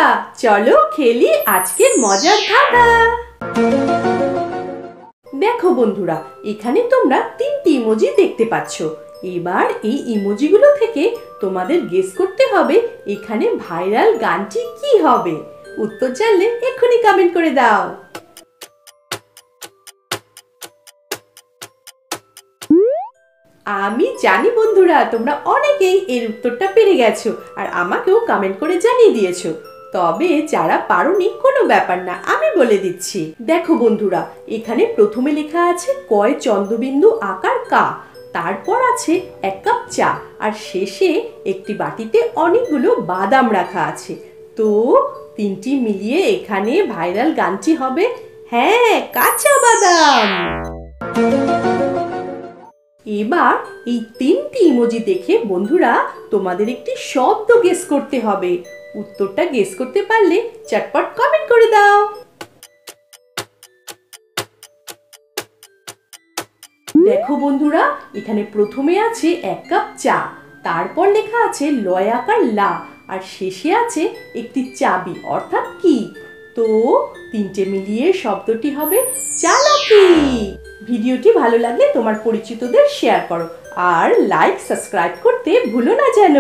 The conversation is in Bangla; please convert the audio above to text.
বন্ধুরা, চলো খেলি আজকের মজার ধাঁধা। দেখো বন্ধুরা, এখানে তোমরা তিনটি ইমোজি দেখতে পাচ্ছ। এবার এই ইমোজিগুলো থেকে তোমাদের গেস করতে হবে এখানে ভাইরাল গানটি কি হবে। উত্তর জানলে এক্ষুনি কমেন্ট করে দাও। আমি জানি বন্ধুরা, তোমরা অনেকেই এর উত্তরটা পেরে গেছো আর আমাকেও কমেন্ট করে জানিয়ে দিয়েছো। তবে যারা পারোনি কোনো ব্যাপার না, আমি বলে দিচ্ছি। দেখো বন্ধুরা, এখানে প্রথমে লেখা আছে কয় চন্দ্রবিন্দু আকার কা, তারপর আছে এক কাপ চা, আর শেষে একটি বাটিতে অনেকগুলো বাদাম রাখা আছে। তো তিনটি মিলিয়ে এখানে ভাইরাল গানটি হবে হ্যাঁ, কাঁচা বাদাম। এবার এই তিনটি ইমোজি দেখে বন্ধুরা তোমাদের একটি শব্দ গেস করতে হবে। উত্তরটা গেস করতে পারলে চটপট কমেন্ট করে দাও। দেখো বন্ধুরা, এখানে প্রথমে আছে এক কাপ চা, তারপর লেখা আছে লয় আকার লা, আর শেষে আছে একটি চাবি অর্থাৎ কি। তো তিনটে মিলিয়ে শব্দটি হবে চালাকি। ভিডিওটি ভালো লাগলে তোমার পরিচিতদের শেয়ার করো আর লাইক সাবস্ক্রাইব করতে ভুলো না যেন।